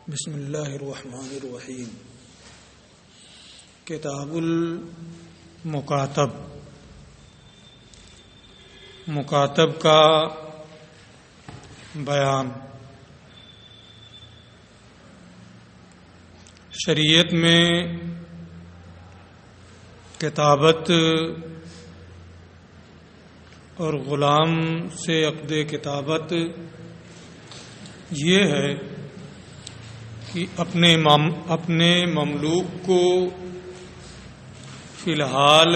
بسم اللہ الرحمن الرحیم۔ کتاب مکاتب کا بیان۔ شریعت میں کتابت اور غلام سے عقد کتابت یہ ہے کہ اپنے مملوک کو فی الحال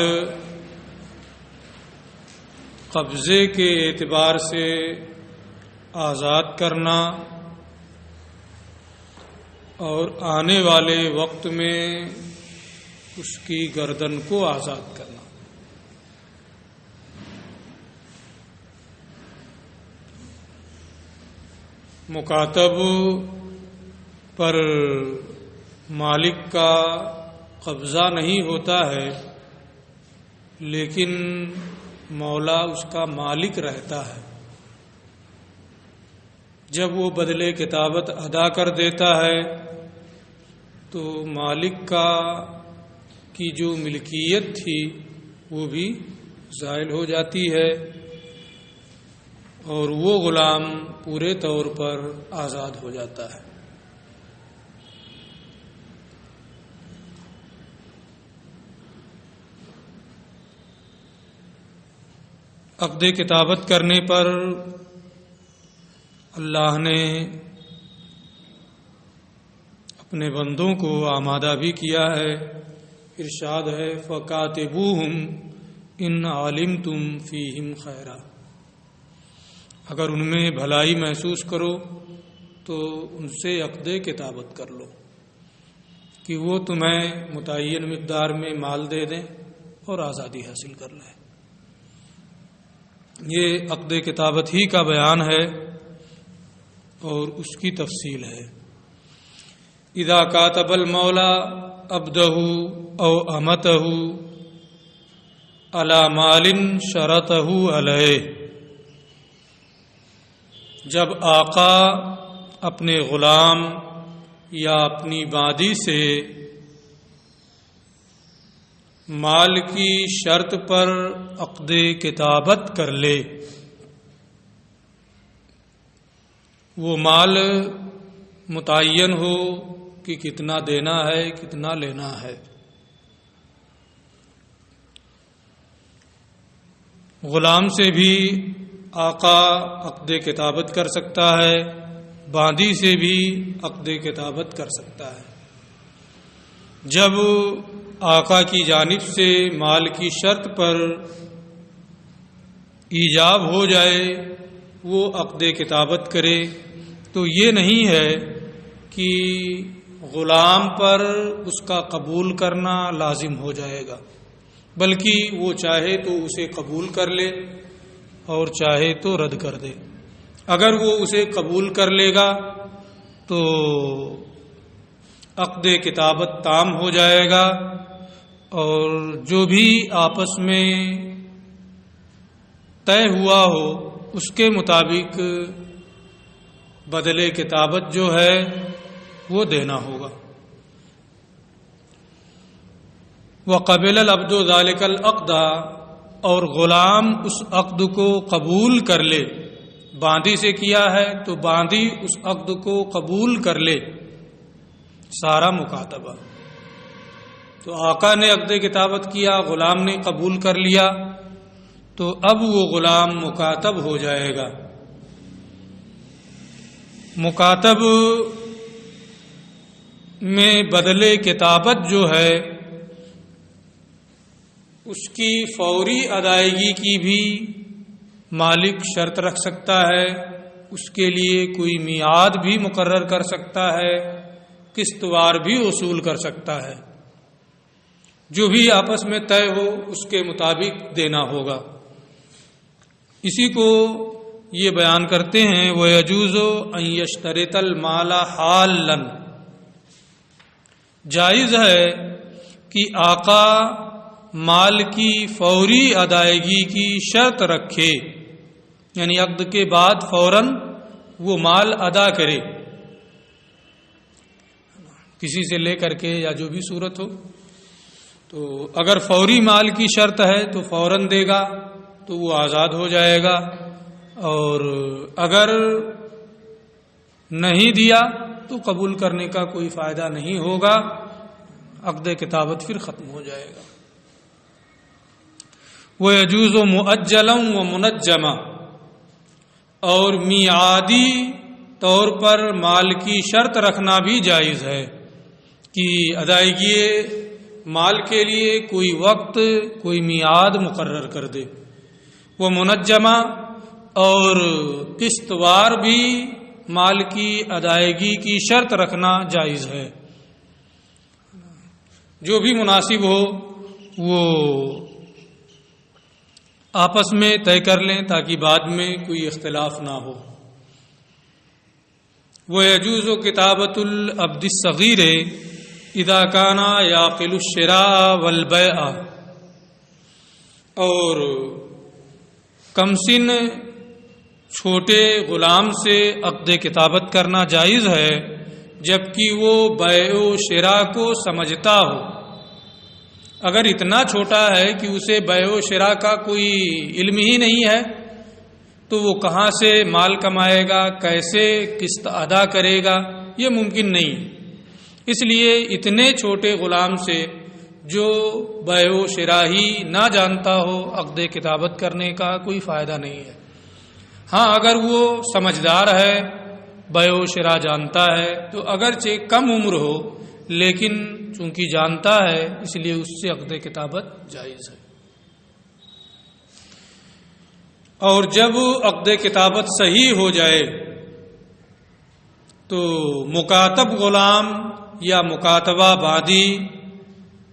قبضے کے اعتبار سے آزاد کرنا اور آنے والے وقت میں اس کی گردن کو آزاد کرنا۔ مکاتب پر مالک کا قبضہ نہیں ہوتا ہے، لیکن مولا اس کا مالک رہتا ہے۔ جب وہ بدلے کتابت ادا کر دیتا ہے تو مالک کی جو ملکیت تھی وہ بھی زائل ہو جاتی ہے اور وہ غلام پورے طور پر آزاد ہو جاتا ہے۔ عقد کتابت کرنے پر اللہ نے اپنے بندوں کو آمادہ بھی کیا ہے۔ ارشاد ہے فَكَاتِبُوهُمْ إِنْ عَلِمْتُمْ فِيهِمْ خَيْرًا۔ اگر ان میں بھلائی محسوس کرو تو ان سے عقد کتابت کر لو کہ وہ تمہیں متعین مقدار میں مال دے دیں اور آزادی حاصل کر لیں۔ یہ عقد کتابت ہی کا بیان ہے اور اس کی تفصیل ہے۔ اذا کاتب المولا عبدہ او امتہ علی مال شرطہ علیہ۔ جب آقا اپنے غلام یا اپنی باندی سے مال کی شرط پر عقد کتابت کر لے، وہ مال متعین ہو کہ کتنا دینا ہے کتنا لینا ہے۔ غلام سے بھی آقا عقد کتابت کر سکتا ہے، باندی سے بھی عقد کتابت کر سکتا ہے۔ جب آقا کی جانب سے مال کی شرط پر ایجاب ہو جائے وہ عقد کتابت کرے تو یہ نہیں ہے کہ غلام پر اس کا قبول کرنا لازم ہو جائے گا، بلکہ وہ چاہے تو اسے قبول کر لے اور چاہے تو رد کر دے۔ اگر وہ اسے قبول کر لے گا تو عقد کتابت تام ہو جائے گا اور جو بھی آپس میں طے ہوا ہو اس کے مطابق بدلے کتابت جو ہے وہ دینا ہوگا۔ وقبل العبد ذلك العقد، اور غلام اس عقد کو قبول کر لے۔ باندی سے کیا ہے تو باندی اس عقد کو قبول کر لے، سارا مکاتبہ۔ تو آقا نے عقد کتابت کیا، غلام نے قبول کر لیا، تو اب وہ غلام مکاتب ہو جائے گا۔ مکاتب میں بدلے کتابت جو ہے اس کی فوری ادائیگی کی بھی مالک شرط رکھ سکتا ہے، اس کے لیے کوئی میعاد بھی مقرر کر سکتا ہے، قسط وار بھی وصول کر سکتا ہے۔ جو بھی آپس میں طے ہو اس کے مطابق دینا ہوگا۔ اسی کو یہ بیان کرتے ہیں وَيَجُوزُ أَن يَشْتَرِطَ الْمَالَ حَالًا۔ جائز ہے کہ آقا مال کی فوری ادائیگی کی شرط رکھے، یعنی عقد کے بعد فوراً وہ مال ادا کرے۔ کسی سے لے کر کے یا جو بھی صورت ہو. تو اگر فوری مال کی شرط ہے تو فوراً دے گا تو وہ آزاد ہو جائے گا، اور اگر نہیں دیا تو قبول کرنے کا کوئی فائدہ نہیں ہوگا، عقد کتابت پھر ختم ہو جائے گا. وَيَجُوزُ مُؤَجَّلًا وَمُنَجَّمًا، اور میعادی طور پر مال کی شرط رکھنا بھی جائز ہے کہ ادائیگی مال کے لیے کوئی وقت، کوئی میعاد مقرر کر دے. وہ منجمہ، اور قسط وار بھی مال کی ادائیگی کی شرط رکھنا جائز ہے. جو بھی مناسب ہو وہ آپس میں طے کر لیں تاکہ بعد میں کوئی اختلاف نہ ہو. وَيَجُوزُ كِتَابَةُ الْعَبْدِ الصَّغِيرِ اِذَا كَانَ يَعْقِلُ الشِّرَاءَ وَالْبَيْعَ، اور کمسن چھوٹے غلام سے عقد کتابت کرنا جائز ہے جبکہ وہ بیع و شراء کو سمجھتا ہو. اگر اتنا چھوٹا ہے کہ اسے بیع و شراء کا کوئی علم ہی نہیں ہے تو وہ کہاں سے مال کمائے گا، کیسے قسط ادا کرے گا، یہ ممکن نہیں. اس لیے اتنے چھوٹے غلام سے جو بیع و شراء ہی نہ جانتا ہو عقد کتابت کرنے کا کوئی فائدہ نہیں ہے. ہاں اگر وہ سمجھدار ہے، بیع و شراء جانتا ہے تو اگرچہ کم عمر ہو لیکن چونکہ جانتا ہے اس لیے اس سے عقد کتابت جائز ہے. اور جب عقد کتابت صحیح ہو جائے تو مکاتب غلام یا مکاتبہ بادی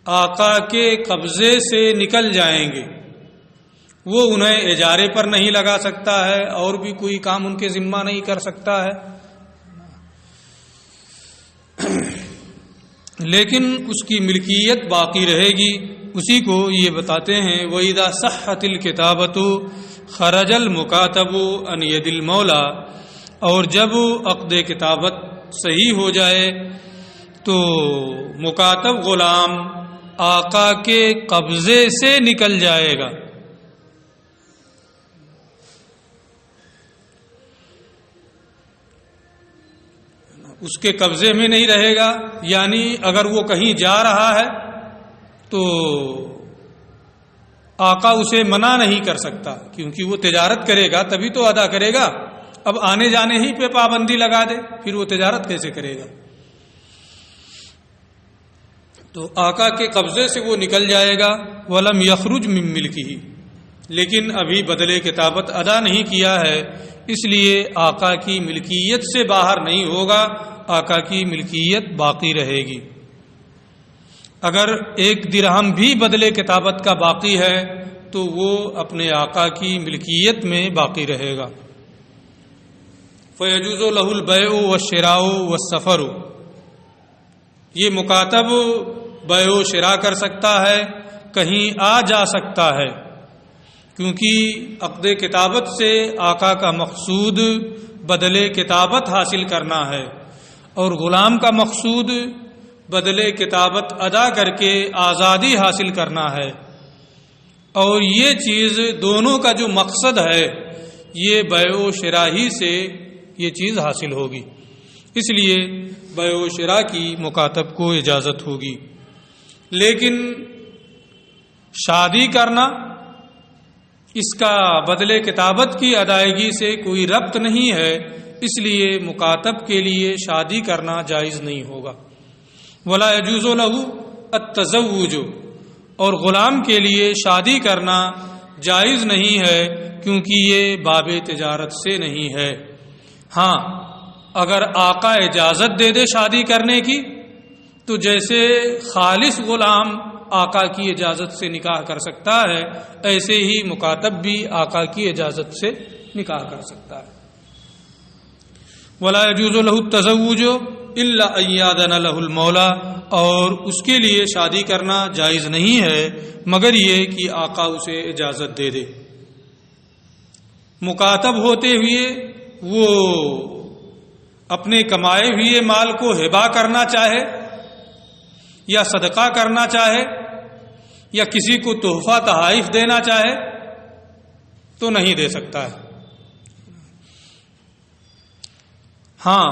آقا کے قبضے سے نکل جائیں گے. وہ انہیں اجارے پر نہیں لگا سکتا ہے اور بھی کوئی کام ان کے ذمہ نہیں کر سکتا ہے، لیکن اس کی ملکیت باقی رہے گی. اسی کو یہ بتاتے ہیں وَإِذَا صَحَّتِ الْكِتَابَةُ خَرَجَ الْمُكَاتَبُ عَنْ يَدِ الْمَوْلَى، اور جب عقد کتابت صحیح ہو جائے تو مکاتب غلام آقا کے قبضے سے نکل جائے گا. اس کے قبضے میں نہیں رہے گا، یعنی اگر وہ کہیں جا رہا ہے تو آقا اسے منع نہیں کر سکتا، کیونکہ وہ تجارت کرے گا تبھی تو ادا کرے گا. اب آنے جانے ہی پہ پابندی لگا دے پھر وہ تجارت کیسے کرے گا؟ تو آقا کے قبضے سے وہ نکل جائے گا. وَلَمْ يَخْرُجْ مِن مِلْكِهِ، لیکن ابھی بدلے کتابت ادا نہیں کیا ہے، اس لیے آقا کی ملکیت سے باہر نہیں ہوگا، آقا کی ملکیت باقی رہے گی. اگر 1 درہم بھی بدلے کتابت کا باقی ہے تو وہ اپنے آقا کی ملکیت میں باقی رہے گا. فَيَجُوزُ لَهُ الْبَيْعُ وَالشِّرَاءُ وَالسَّفَرُ، یہ مکاتب بیع و شراء کر سکتا ہے، کہیں آ جا سکتا ہے، کیونکہ عقد کتابت سے آقا کا مقصود بدلے کتابت حاصل کرنا ہے اور غلام کا مقصود بدلے کتابت ادا کر کے آزادی حاصل کرنا ہے. اور یہ چیز دونوں کا جو مقصد ہے یہ بیع و شراء ہی سے یہ چیز حاصل ہوگی، اس لیے بیع و شراء کی مکاتب کو اجازت ہوگی. لیکن شادی کرنا اس کا بدلے کتابت کی ادائیگی سے کوئی ربط نہیں ہے، اس لیے مکاتب کے لیے شادی کرنا جائز نہیں ہوگا. ولا يجوز له التزوج، اور غلام کے لیے شادی کرنا جائز نہیں ہے کیونکہ یہ باب تجارت سے نہیں ہے. ہاں اگر آقا اجازت دے دے شادی کرنے کی تو جیسے خالص غلام آقا کی اجازت سے نکاح کر سکتا ہے ایسے ہی مکاتب بھی آقا کی اجازت سے نکاح کر سکتا ہے. ولا يجوز له التزوج الا ان يأذن له المولى، اور اس کے لیے شادی کرنا جائز نہیں ہے مگر یہ کہ آقا اسے اجازت دے دے. مکاتب ہوتے ہوئے وہ اپنے کمائے ہوئے مال کو ہبا کرنا چاہے یا صدقہ کرنا چاہے یا کسی کو تحفہ تحائف دینا چاہے تو نہیں دے سکتا ہے. ہاں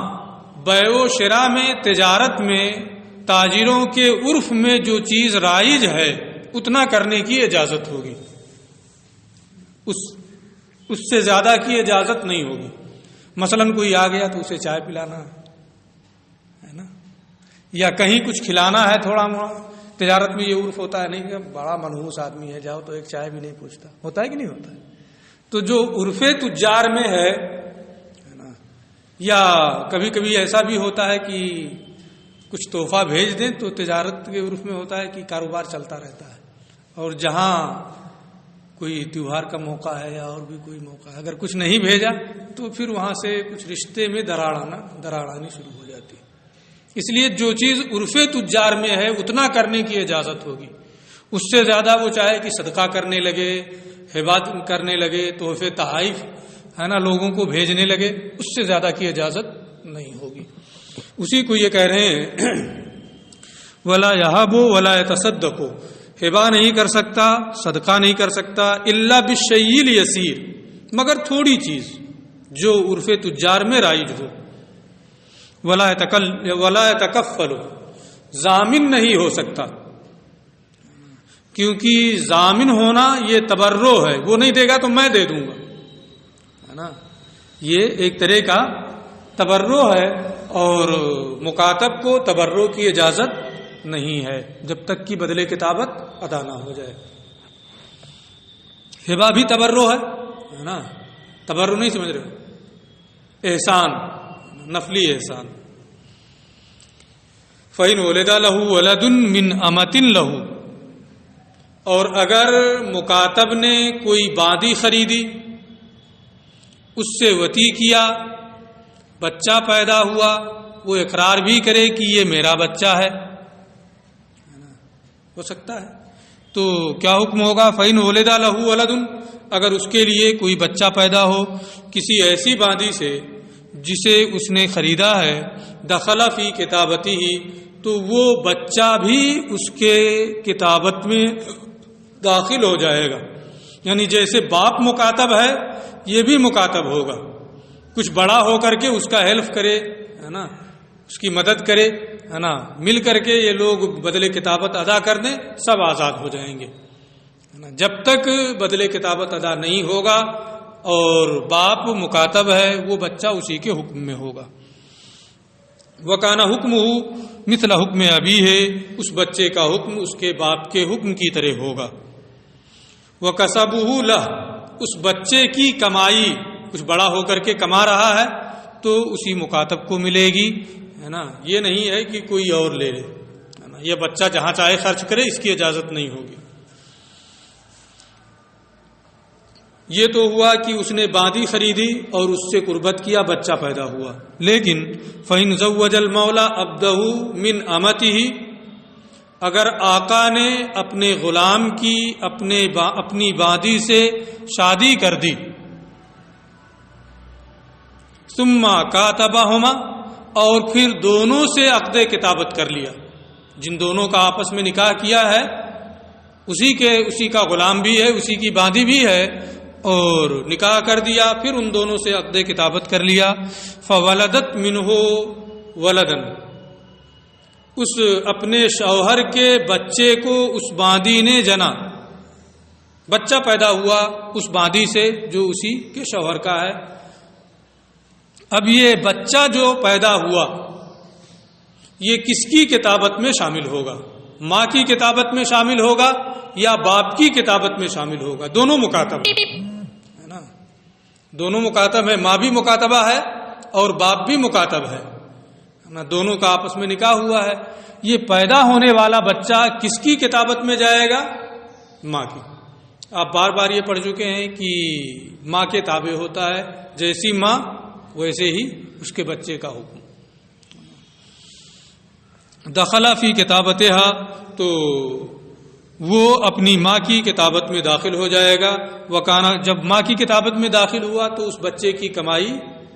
بیع و شراء میں، تجارت میں، تاجروں کے عرف میں جو چیز رائج ہے اتنا کرنے کی اجازت ہوگی، اس سے زیادہ کی اجازت نہیں ہوگی. مثلا کوئی آ گیا تو اسے چائے پلانا ہے نا، یا کہیں کچھ کھلانا ہے تھوڑا موڑا. تجارت میں یہ عرف ہوتا ہے نہیں کہ بڑا منحوس آدمی ہے، جاؤ تو ایک چائے بھی نہیں پوچھتا. ہوتا ہے کہ نہیں ہوتا ہے؟ تو جو عرف تجار میں ہے نا، یا کبھی کبھی ایسا بھی ہوتا ہے کہ کچھ تحفہ بھیج دیں تو تجارت کے عرف میں ہوتا ہے کہ کاروبار چلتا رہتا ہے. اور جہاں کوئی تیوہار کا موقع ہے یا اور بھی کوئی موقع ہے، اگر کچھ نہیں بھیجا تو پھر وہاں سے کچھ رشتے میں دراڑ آنی شروع ہو جاتی ہے. اس لیے جو چیز عرف تجار میں ہے اتنا کرنے کی اجازت ہوگی. اس سے زیادہ وہ چاہے کہ صدقہ کرنے لگے، ہبات کرنے لگے، تحفے تحائف ہے نا لوگوں کو بھیجنے لگے، اس سے زیادہ کی اجازت نہیں ہوگی. اسی کو یہ کہہ رہے ہیں ولا یہابو ولا یتصدقو، ہبا نہیں کر سکتا، صدقہ نہیں کر سکتا، الا بالشیء الیسیر، مگر تھوڑی چیز جو عرف تجار میں رائج ہو. ولا یتکفل، ضامن نہیں ہو سکتا، کیونکہ ضامن ہونا یہ تبرع ہے، وہ نہیں دے گا تو میں دے دوں گا ہے نا، یہ ایک طرح کا تبرع ہے. اور مکاتب کو تبرع کی اجازت نہیں ہے جب تک کہ بدلے کتابت ادا نہ ہو جائے. ہبا بھی تبرع ہے نا، تبرع نہیں سمجھ رہے، احسان، نفلی احسان. فَإِنْ وَلِدَ لَهُ وَلَدٌ مِّنْ أَمَةٍ لَهُ، اور اگر مکاتب نے کوئی باندی خریدی، اس سے وطی کیا، بچہ پیدا ہوا، وہ اقرار بھی کرے کہ یہ میرا بچہ ہے، ہو سکتا ہے، تو کیا حکم ہوگا؟ فَإِنْ وَلِدَ لَهُ وَلَدٌ، اگر اس کے لیے کوئی بچہ پیدا ہو کسی ایسی باندی سے جسے اس نے خریدا ہے، دخل فی کتابتی ہی، تو وہ بچہ بھی اس کے کتابت میں داخل ہو جائے گا. یعنی جیسے باپ مکاتب ہے یہ بھی مکاتب ہوگا، کچھ بڑا ہو کر کے اس کا ہیلپ کرے ہے نا، اس کی مدد کرے ہے نا، مل کر کے یہ لوگ بدلے کتابت ادا کر دیں، سب آزاد ہو جائیں گے. جب تک بدلے کتابت ادا نہیں ہوگا اور باپ مکاتب ہے، وہ بچہ اسی کے حکم میں ہوگا. وکانا حکم مثل حکم ابی ہے، اس بچے کا حکم اس کے باپ کے حکم کی طرح ہوگا. وکسبہ لہ، اس بچے کی کمائی، کچھ بڑا ہو کر کے کما رہا ہے تو اسی مکاتب کو ملے گی ہے نا. یہ نہیں ہے کہ کوئی اور لے لے ہے نا، یہ بچہ جہاں چاہے خرچ کرے، اس کی اجازت نہیں ہوگی. یہ تو ہوا کہ اس نے باندی خریدی اور اس سے قربت کیا، بچہ پیدا ہوا. لیکن فَإِنْ زَوَّجَ الْمَوْلَى عَبْدَهُ مِنْ أَمَتِهِ، اگر آقا نے اپنے غلام کی اپنی باندی سے شادی کر دی، ثُمَّ كَاتَبَهُمَا، اور پھر دونوں سے عقد کتابت کر لیا، جن دونوں کا آپس میں نکاح کیا ہے اسی کا غلام بھی ہے، اسی کی باندی بھی ہے، اور نکاح کر دیا، پھر ان دونوں سے عقد کتابت کر لیا. فولدت منہ ولدن، اس اپنے شوہر کے بچے کو اس باندی نے جنا، بچہ پیدا ہوا اس باندی سے جو اسی کے شوہر کا ہے. اب یہ بچہ جو پیدا ہوا یہ کس کی کتابت میں شامل ہوگا؟ ماں کی کتابت میں شامل ہوگا یا باپ کی کتابت میں شامل ہوگا؟ دونوں مکاتب ہے نا، دونوں مکاتب ہے، ماں بھی مکاتبہ ہے اور باپ بھی مکاتب ہے نا، دونوں کا آپس میں نکاح ہوا ہے. یہ پیدا ہونے والا بچہ کس کی کتابت میں جائے گا؟ ماں کی. آپ بار بار یہ پڑھ چکے ہیں کہ ماں کے تابع ہوتا ہے، جیسی ماں ویسے ہی اس کے بچے کا حکم. دخل فی کتابتہا، تو وہ اپنی ماں کی کتابت میں داخل ہو جائے گا. وکانا، جب ماں کی کتابت میں داخل ہوا تو اس بچے کی کمائی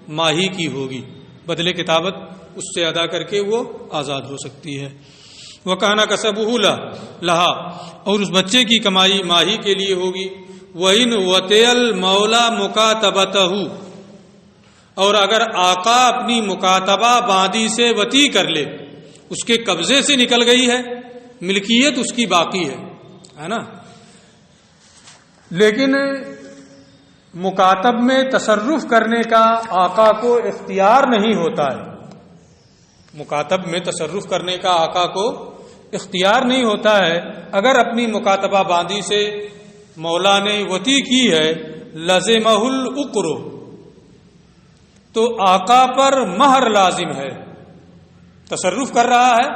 ماں ہی کی ہوگی، بدلے کتابت اس سے ادا کر کے وہ آزاد ہو سکتی ہے. وَكَانَ كَسَبُهُ لَهَا، اور اس بچے کی کمائی ماہی کے لیے ہوگی. وَإِنْ وَطِئَ الْمَوْلَى مُكَاتَبَتَهُ، اور اگر آقا اپنی مکاتبہ باندی سے وطی کر لے، اس کے قبضے سے نکل گئی ہے، ملکیت اس کی باقی ہے نا، لیکن مکاتب میں تصرف کرنے کا آقا کو اختیار نہیں ہوتا ہے. مکاتب میں تصرف کرنے کا آقا کو اختیار نہیں ہوتا ہے. اگر اپنی مکاتبہ باندی سے مولا نے وطی کی ہے، لزمہ العقر، تو آقا پر مہر لازم ہے. تصرف کر رہا ہے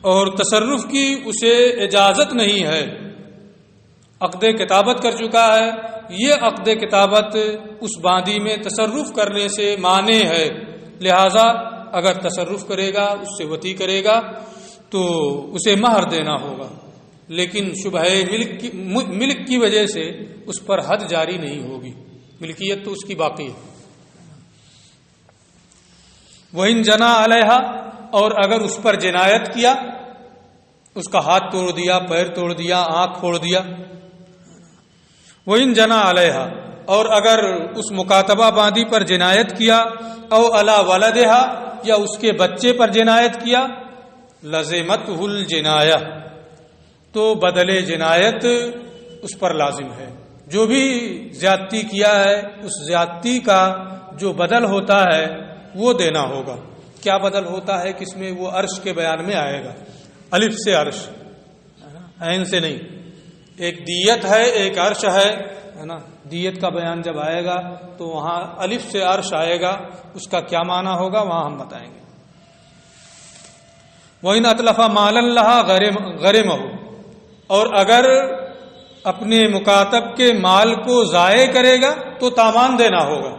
اور تصرف کی اسے اجازت نہیں ہے، عقد کتابت کر چکا ہے. یہ عقد کتابت اس باندی میں تصرف کرنے سے مانع ہے، لہذا اگر تصرف کرے گا، اس سے وطی کرے گا تو اسے مہر دینا ہوگا، لیکن شبہ ملک کی وجہ سے اس پر حد جاری نہیں ہوگی، ملکیت تو اس کی باقی ہے. وَإِن جَنَا عَلَيْهَا، اور اگر اس پر جنایت کیا، اس کا ہاتھ توڑ دیا، پیر توڑ دیا، آنکھ پھوڑ دیا. وَإِن جَنَا عَلَيْهَا، اور اگر اس مکاتبہ باندی پر جنایت کیا، او علی ولدہا، یا اس کے بچے پر جنایت کیا، لزمتہ الجنایہ، تو بدل جنایت اس پر لازم ہے. جو بھی زیادتی کیا ہے اس زیادتی کا جو بدل ہوتا ہے وہ دینا ہوگا. کیا بدل ہوتا ہے کس میں؟ وہ عرش کے بیان میں آئے گا، الف سے عرش، عین سے نہیں. ایک دیت ہے، ایک عرش ہے نا. دیت کا بیان جب آئے گا تو وہاں الف سے عرش آئے گا، اس کا کیا معنی ہوگا وہاں ہم بتائیں گے. وَإِنْ أَتْلَفَ مَالًا لَهَا غَرِمَهُ، اور اگر اپنے مکاتب کے مال کو ضائع کرے گا تو تاوان دینا ہوگا.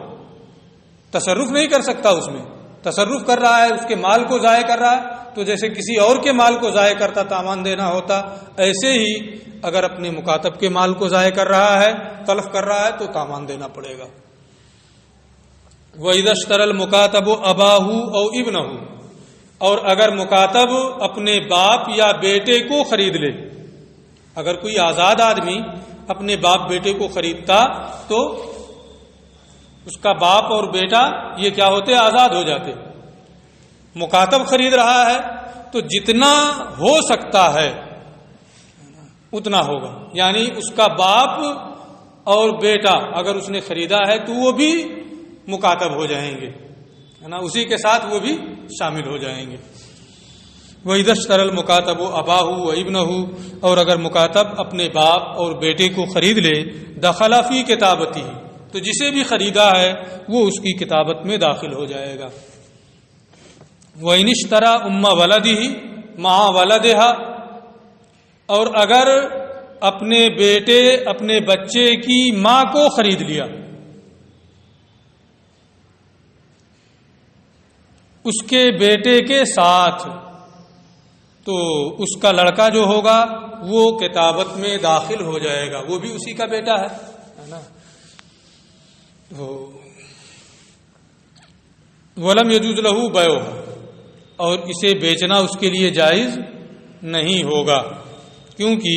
تصرف نہیں کر سکتا، اس میں تصرف کر رہا ہے، اس کے مال کو ضائع کر رہا ہے، تو جیسے کسی اور کے مال کو ضائع کرتا تاوان دینا ہوتا، ایسے ہی اگر اپنے مکاتب کے مال کو ضائع کر رہا ہے، تلف کر رہا ہے، تو تاوان دینا پڑے گا. وَإِذَا اشْتَرَى الْمُكَاتَبُ أَبَاهُ أَوْ ابْنَهُ، اور اگر مکاتب اپنے باپ یا بیٹے کو خرید لے. اگر کوئی آزاد آدمی اپنے باپ بیٹے کو خریدتا تو اس کا باپ اور بیٹا یہ کیا ہوتے؟ آزاد ہو جاتے. مکاتب خرید رہا ہے تو جتنا ہو سکتا ہے اتنا ہوگا، یعنی اس کا باپ اور بیٹا اگر اس نے خریدا ہے تو وہ بھی مکاتب ہو جائیں گے، ہے نا، اسی کے ساتھ وہ بھی شامل ہو جائیں گے. وَإِذَا اشْتَرَى الْمُكَاتَبُ أَبَاهُ وَابْنَهُ، اور اگر مکاتب اپنے باپ اور بیٹے کو خرید لے، دخل فی کتابتہ، تو جسے بھی خریدا ہے وہ اس کی کتابت میں داخل ہو جائے گا. وَإِنِ اشْتَرَى أُمَّ وَلَدِهِ مَعَ وَلَدِهَا، اور اگر اپنے بیٹے اپنے بچے کی ماں کو خرید لیا، اس کے بیٹے کے ساتھ، تو اس کا لڑکا جو ہوگا وہ کتابت میں داخل ہو جائے گا، وہ بھی اسی کا بیٹا ہے نا. وَلَمْ يَجُوزْ لَهُ بَيْعُهَا، اور اسے بیچنا اس کے لیے جائز نہیں ہوگا، کیونکہ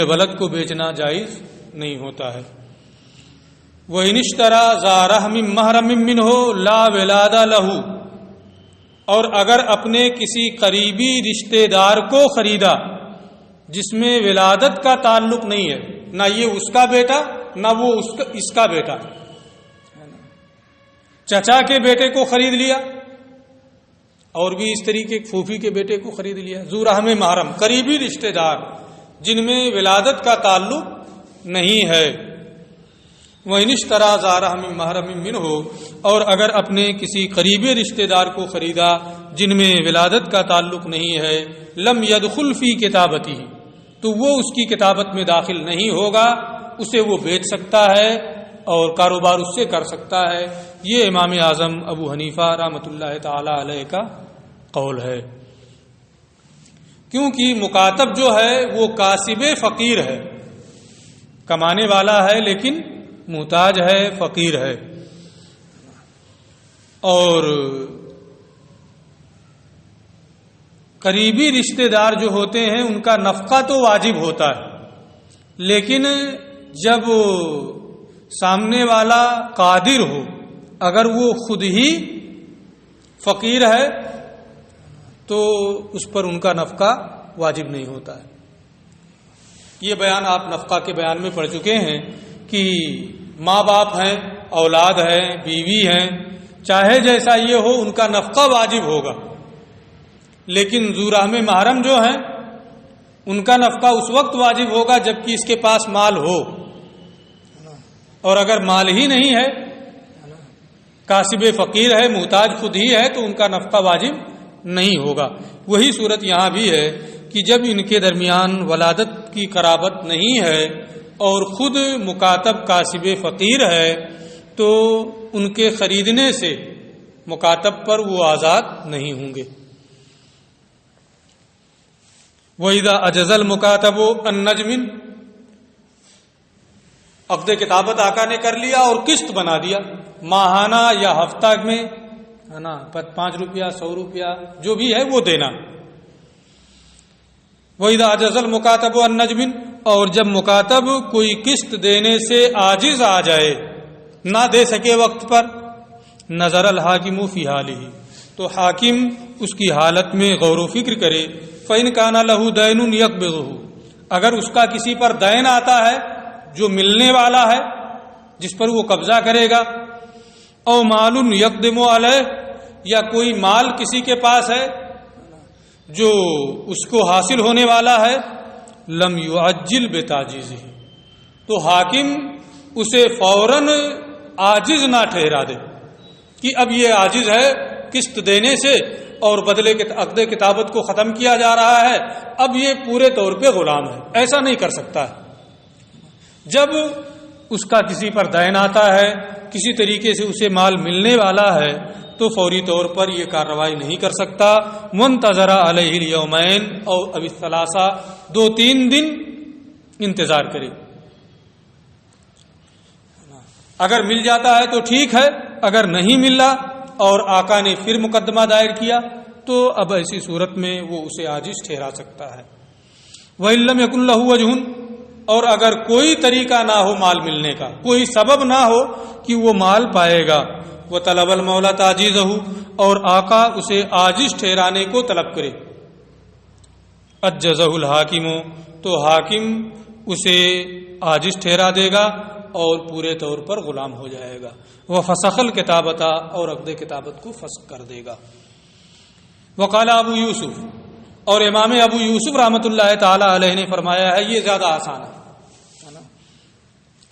ولد کو بیچنا جائز نہیں ہوتا ہے. وَإِنِ اشْتَرَى ذَا رَحْمٍ مَحْرَمٍ مِّنْهُ لَا وِلَادَ لَهُ، اور اگر اپنے کسی قریبی رشتہ دار کو خریدا جس میں ولادت کا تعلق نہیں ہے، نہ یہ اس کا بیٹا نہ وہ اس کا بیٹا، چچا کے بیٹے کو خرید لیا اور بھی اس طریقے پھوپھی کے بیٹے کو خرید لیا. ذو رحم محرم، قریبی رشتہ دار جن میں ولادت کا تعلق نہیں ہے. وَإِنِ اشْتَرَى ذَا رَحْمٍ مَحْرَمٍ مِّنْهُ، اور اگر اپنے کسی قریبی رشتہ دار کو خریدا جن میں ولادت کا تعلق نہیں ہے، لم يدخل فی کتابتہ، تو وہ اس کی کتابت میں داخل نہیں ہوگا، اسے وہ بیچ سکتا ہے اور کاروبار اس سے کر سکتا ہے. یہ امام اعظم ابو حنیفہ رحمۃ اللہ تعالی علیہ کا قول ہے. کیونکہ مکاتب جو ہے وہ کاسب فقیر ہے، کمانے والا ہے لیکن محتاج ہے، فقیر ہے. اور قریبی رشتہ دار جو ہوتے ہیں ان کا نفقہ تو واجب ہوتا ہے، لیکن جب سامنے والا قادر ہو، اگر وہ خود ہی فقیر ہے تو اس پر ان کا نفقہ واجب نہیں ہوتا ہے۔ یہ بیان آپ نفقہ کے بیان میں پڑھ چکے ہیں کہ ماں باپ ہیں، اولاد ہیں، بیوی ہیں، چاہے جیسا یہ ہو ان کا نفقہ واجب ہوگا، لیکن ذو رحم محرم جو ہیں ان کا نفقہ اس وقت واجب ہوگا جبکہ اس کے پاس مال ہو، اور اگر مال ہی نہیں ہے، کاسب فقیر ہے، محتاج خود ہی ہے، تو ان کا نفقہ واجب نہیں ہوگا۔ وہی صورت یہاں بھی ہے کہ جب ان کے درمیان ولادت کی قرابت نہیں ہے اور خود مکاتب کاسب فقیر ہے تو ان کے خریدنے سے مکاتب پر وہ آزاد نہیں ہوں گے۔ وَإِذَا أَجَزَ الْمُكَاتَبُ النَّجْمٍ، عقد کتابت آقا نے کر لیا اور قسط بنا دیا، ماہانہ یا ہفتہ میں، ہے نا، 5 روپیہ 100 روپیہ جو بھی ہے وہ دینا۔ وَإِذَا أَجَزَ الْمُكَاتَبُ النَّجْمٍ، اور جب مکاتب کوئی قسط دینے سے عاجز آ جائے، نہ دے سکے وقت پر، نظر الحاکم فی حالہ، تو حاکم اس کی حالت میں غور و فکر کرے۔ فَإِنْ كَانَ لَهُ دَيْنٌ يَقْبِضُهُ، اگر اس کا کسی پر دین آتا ہے جو ملنے والا ہے جس پر وہ قبضہ کرے گا، او مال یقدم علیہ، یا کوئی مال کسی کے پاس ہے جو اس کو حاصل ہونے والا ہے، لم یعجل بتعجیزہ، تو حاکم اسے فوراً عاجز نہ ٹھہرا دے کہ اب یہ عاجز ہے قسط دینے سے اور بدلے کے عقد کتابت کو ختم کیا جا رہا ہے، اب یہ پورے طور پہ غلام ہے، ایسا نہیں کر سکتا ہے۔ جب اس کا کسی پر دین آتا ہے، کسی طریقے سے اسے مال ملنے والا ہے، تو فوری طور پر یہ کارروائی نہیں کر سکتا۔ منتظر علیہ الیومین او اب الثلاثہ، 2-3 دن انتظار کرے، اگر مل جاتا ہے تو ٹھیک ہے، اگر نہیں ملا اور آقا نے پھر مقدمہ دائر کیا تو اب ایسی صورت میں وہ اسے عاجز ٹھہرا سکتا ہے۔ وَإِن لَّمْ يَكُن لَّهُ وَجْهٌ، اور اگر کوئی طریقہ نہ ہو مال ملنے کا، کوئی سبب نہ ہو کہ وہ مال پائے گا، وَطَلَبَ الْمَوْلَىٰ تَعْجِيزَهُ، اور آقا اسے عاجز ٹھہرانے کو طلب کرے، اَجَّزَهُ الْحَاكِمُ، تو حاکم اسے عاجز ٹھہرا دے گا اور پورے طور پر غلام ہو جائے گا۔ وَفَسَخَ الْكِتَابَةَ، اور عقد کتابت کو فسخ کر دے گا۔ وقال ابو یوسف، اور امام ابو یوسف رحمۃ اللہ تعالی علیہ نے فرمایا ہے، یہ زیادہ آسان ہے،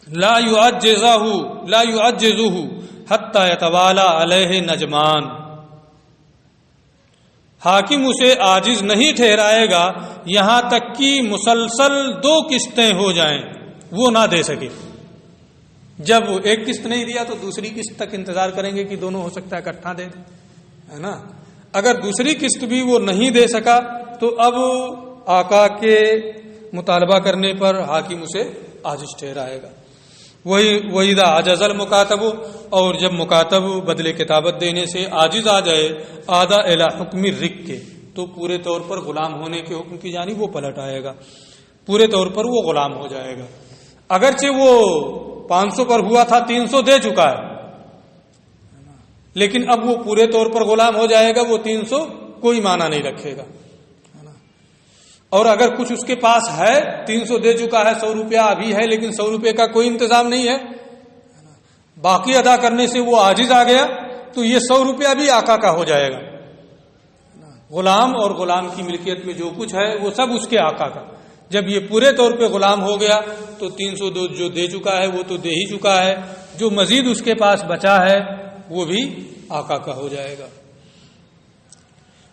لا يعجزه حتى يتوالى علیہ نجمان، حاکم اسے عاجز نہیں ٹھہرائے گا یہاں تک کہ مسلسل 2 قسطیں ہو جائیں، وہ نہ دے سکے۔ جب ایک قسط نہیں دیا تو دوسری قسط تک انتظار کریں گے کہ دونوں ہو سکتا ہے اکٹھا دے دیں، ہے نا۔ اگر دوسری قسط بھی وہ نہیں دے سکا تو اب آقا کے مطالبہ کرنے پر حاکم اسے عاجز ٹھہرائے گا۔ وَإِذَا عَجَزَ الْمُكَاتَبُ، اور جب مکاتب بدلے کتابت دینے سے عاجز آ جائے، عَادَ إِلَىٰ حُکْمِ الرِّقِّ، تو پورے طور پر غلام ہونے کے حکم کی جانب وہ پلٹ آئے گا، پورے طور پر وہ غلام ہو جائے گا۔ اگرچہ وہ 500 پر ہوا تھا، 300 دے چکا ہے، لیکن اب وہ پورے طور پر غلام ہو جائے گا، وہ 300 کوئی معنی نہیں رکھے گا۔ اور اگر کچھ اس کے پاس ہے، 300 دے چکا ہے، 100 روپیہ ابھی ہے لیکن 100 روپے کا کوئی انتظام نہیں ہے، باقی ادا کرنے سے وہ عاجز آ گیا، تو یہ 100 روپیہ بھی آقا کا ہو جائے گا۔ غلام اور غلام کی ملکیت میں جو کچھ ہے وہ سب اس کے آقا کا۔ جب یہ پورے طور پہ غلام ہو گیا تو 300 جو دے چکا ہے وہ تو دے ہی چکا ہے، جو مزید اس کے پاس بچا ہے وہ بھی آقا کا ہو جائے گا۔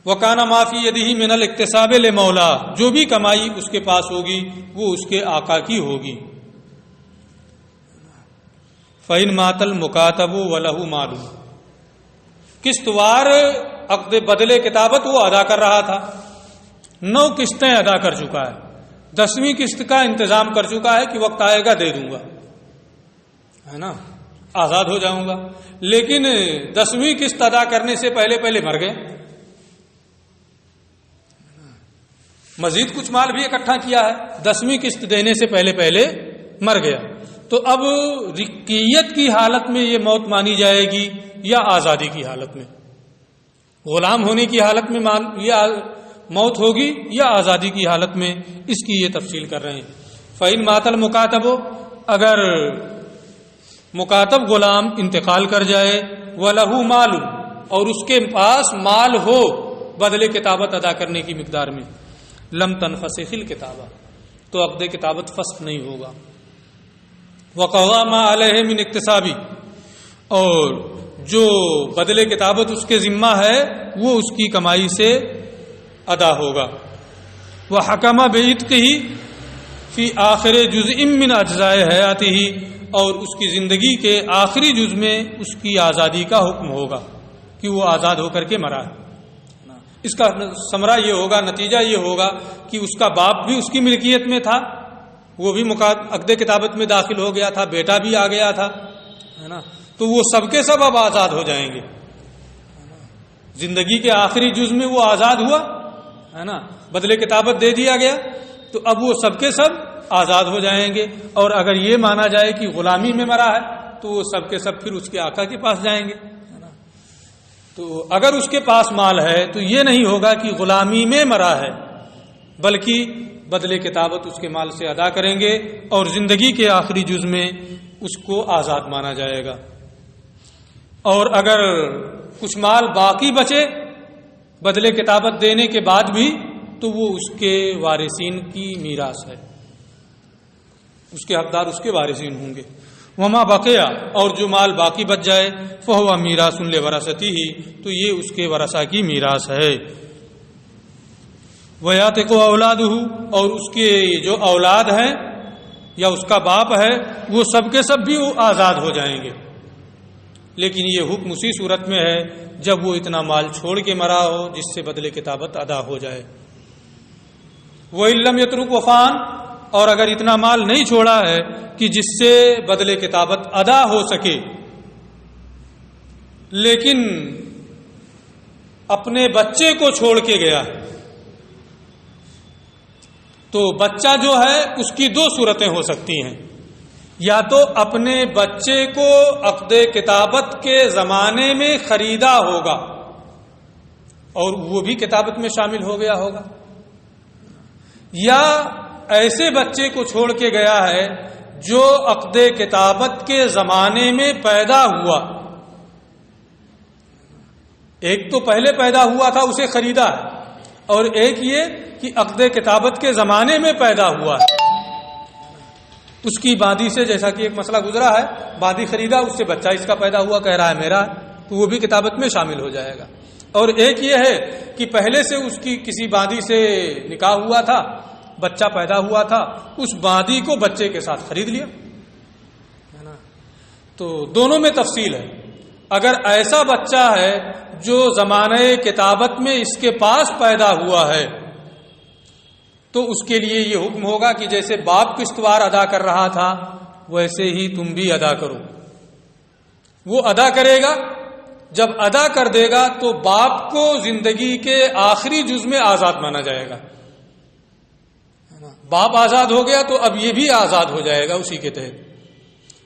وَكَانَ مَا فِي يَدِهِ مِنَ الْاِقْتِسَابِ لِمَوْلَىٰ، جو بھی کمائی اس کے پاس ہوگی وہ اس کے آقا کی ہوگی۔ فَإِنْ مَاتَ الْمُكَاتَبُ وَلَهُ مَالٌ، قسطوار عقد بدلے کتابت وہ ادا کر رہا تھا، 9 قسطیں ادا کر چکا ہے، 10ویں قسط کا انتظام کر چکا ہے کہ وقت آئے گا دے دوں گا، ہے نا، آزاد ہو جاؤں گا، لیکن 10ویں قسط ادا کرنے سے پہلے مر گئے، مزید کچھ مال بھی اکٹھا کیا ہے، 10ویں قسط دینے سے پہلے پہلے مر گیا، تو اب رقیت کی حالت میں یہ موت مانی جائے گی یا آزادی کی حالت میں؟ غلام ہونے کی حالت میں یہ موت ہوگی یا آزادی کی حالت میں؟ اس کی یہ تفصیل کر رہے ہیں۔ فَإِن مَاتَ الْمُكَاتَبُ، اگر مکاتب غلام انتقال کر جائے، وَلَهُ مَالٌ، اور اس کے پاس مال ہو بدلے کتابت ادا کرنے کی مقدار میں، لم تنفسخ الکتابہ، تو عقد کتابت فسخ نہیں ہوگا۔ وقضى ما علیہ من اکتسابی، اور جو بدلے کتابت اس کے ذمہ ہے وہ اس کی کمائی سے ادا ہوگا۔ وحکم بعتقہ فی آخر جزء من اجزاء حیاتہ، اور اس کی زندگی کے آخری جز میں اس کی آزادی کا حکم ہوگا کہ وہ آزاد ہو کر کے مرا ہے۔ اس کا ثمرہ یہ ہوگا، نتیجہ یہ ہوگا کہ اس کا باپ بھی اس کی ملکیت میں تھا، وہ بھی عقد کتابت میں داخل ہو گیا تھا، بیٹا بھی آ گیا تھا، ہے نا، تو وہ سب کے سب اب آزاد ہو جائیں گے۔ زندگی کے آخری جز میں وہ آزاد ہوا، ہے نا، بدلے کتابت دے دیا گیا، تو اب وہ سب کے سب آزاد ہو جائیں گے۔ اور اگر یہ مانا جائے کہ غلامی میں مرا ہے تو وہ سب کے سب پھر اس کے آقا کے پاس جائیں گے۔ تو اگر اس کے پاس مال ہے تو یہ نہیں ہوگا کہ غلامی میں مرا ہے، بلکہ بدلے کتابت اس کے مال سے ادا کریں گے اور زندگی کے آخری جز میں اس کو آزاد مانا جائے گا۔ اور اگر کچھ مال باقی بچے بدلے کتابت دینے کے بعد بھی تو وہ اس کے وارثین کی میراث ہے، اس کے حقدار اس کے وارثین ہوں گے۔ وما بقیا، اور جو مال باقی بچ جائے، فہو میراث لورثتہ، تو یہ اس کے ورثہ کی میراث ہے۔ ویعتق اولادہ، اور اس کے جو اولاد ہیں یا اس کا باپ ہے وہ سب کے سب بھی آزاد ہو جائیں گے، لیکن یہ حکم اسی صورت میں ہے جب وہ اتنا مال چھوڑ کے مرا ہو جس سے بدلے کتابت ادا ہو جائے۔ وَإِن لَّمْ يَتْرُكْ وَفَانٍ، اور اگر اتنا مال نہیں چھوڑا ہے کہ جس سے بدلے کتابت ادا ہو سکے، لیکن اپنے بچے کو چھوڑ کے گیا، تو بچہ جو ہے اس کی دو صورتیں ہو سکتی ہیں، یا تو اپنے بچے کو عقد کتابت کے زمانے میں خریدا ہوگا اور وہ بھی کتابت میں شامل ہو گیا ہوگا، یا ایسے بچے کو چھوڑ کے گیا ہے جو عقد کتابت کے زمانے میں پیدا ہوا، ایک تو پہلے پیدا ہوا تھا اسے خریدا ہے، اور ایک یہ کہ عقد کتابت کے زمانے میں پیدا ہوا ہے، اس کی باندی سے، جیسا کہ ایک مسئلہ گزرا ہے، باندی خریدا، اس سے بچہ اس کا پیدا ہوا، کہہ رہا ہے میرا، تو وہ بھی کتابت میں شامل ہو جائے گا۔ اور ایک یہ ہے کہ پہلے سے اس کی کسی باندی سے نکاح ہوا تھا، بچہ پیدا ہوا تھا، اس باندی کو بچے کے ساتھ خرید لیا، ہے نا۔ تو دونوں میں تفصیل ہے۔ اگر ایسا بچہ ہے جو زمانہ کتابت میں اس کے پاس پیدا ہوا ہے تو اس کے لیے یہ حکم ہوگا کہ جیسے باپ قسطوار ادا کر رہا تھا ویسے ہی تم بھی ادا کرو۔ وہ ادا کرے گا، جب ادا کر دے گا تو باپ کو زندگی کے آخری جز میں آزاد مانا جائے گا، باپ آزاد ہو گیا تو اب یہ بھی آزاد ہو جائے گا اسی کے تحت۔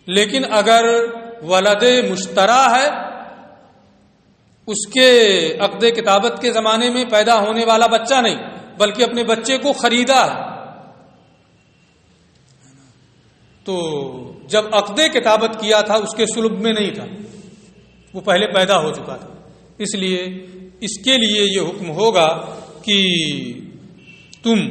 لیکن اگر ولد مشترا ہے، اس کے عقد کتابت کے زمانے میں پیدا ہونے والا بچہ نہیں بلکہ اپنے بچے کو خریدا ہے، تو جب عقد کتابت کیا تھا اس کے سلب میں نہیں تھا، وہ پہلے پیدا ہو چکا تھا، اس لیے اس کے لیے یہ حکم ہوگا کہ تم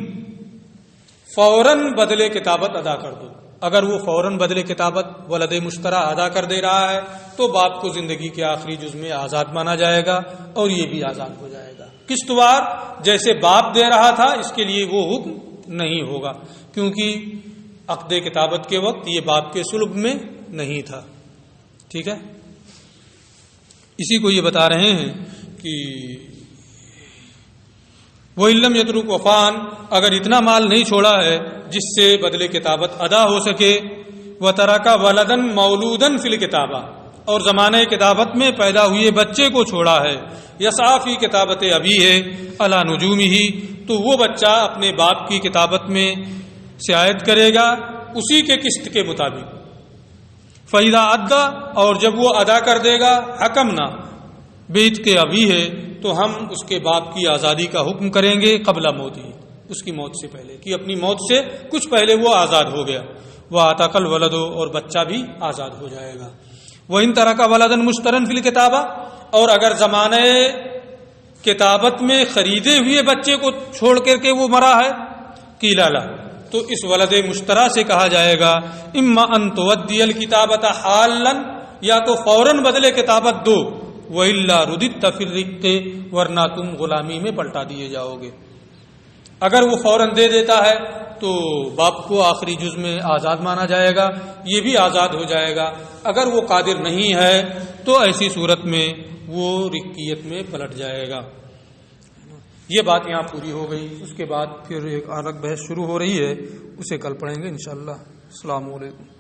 فوراً بدلے کتابت ادا کر دو۔ اگر وہ فوراً بدلے کتابت ولد مشترا ادا کر دے رہا ہے تو باپ کو زندگی کے آخری جز میں آزاد مانا جائے گا اور یہ بھی آزاد ہو جائے گا۔ قسطوار جیسے باپ دے رہا تھا اس کے لیے وہ حکم نہیں ہوگا، کیونکہ عقد کتابت کے وقت یہ باپ کے سلب میں نہیں تھا۔ ٹھیک ہے، اسی کو یہ بتا رہے ہیں کہ وَإِن لَّمْ يَتْرُكْ وَفَانٍ، اگر اتنا مال نہیں چھوڑا ہے جس سے بدلے کتابت ادا ہو سکے، وَتَرَكَ وَلَدًا مَوْلُودًا فِي الْكِتَابَةِ، اور زمانۂ کتابت میں پیدا ہوئے بچے کو چھوڑا ہے، یسعی کتابت ابی ہے علی نجومی ہی، تو وہ بچہ اپنے باپ کی کتابت میں سعایت کرے گا اسی کے قسط کے مطابق۔ فَإِذَا أَدَّى، اور جب وہ ادا کر دے گا، حکمنا بیت کے ابھی ہے تو ہم اس کے باپ کی آزادی کا حکم کریں گے قبل موت ہی، اس کی موت سے پہلے، کہ اپنی موت سے کچھ پہلے وہ آزاد ہو گیا۔ وَآتَاقَ الْوَلَدُ، اور بچہ بھی آزاد ہو جائے گا۔ وَإِن تَرَكَ وَلَدًا مُشْتَرًا فِي الْكِتَابَةِ، اور اگر زمانہ کتابت میں خریدے ہوئے بچے کو چھوڑ کر کے وہ مرا ہے، قِيلَ لَهُ، تو اس ولد مشترا سے کہا جائے گا اما ان تودی الکتابۃ حالا، یا تو فوراً بدلے کتابت دو، وَإِلَّا رُدِدتَّ فِي الرِّقِّ، ورنہ تم غلامی میں پلٹا دیے جاؤ گے۔ اگر وہ فوراً دے دیتا ہے تو باپ کو آخری جز میں آزاد مانا جائے گا، یہ بھی آزاد ہو جائے گا۔ اگر وہ قادر نہیں ہے تو ایسی صورت میں وہ رقیت میں پلٹ جائے گا۔ یہ بات یہاں پوری ہو گئی، اس کے بعد پھر ایک الگ بحث شروع ہو رہی ہے، اسے کل پڑھیں گے انشاءاللہ۔ السلام علیکم۔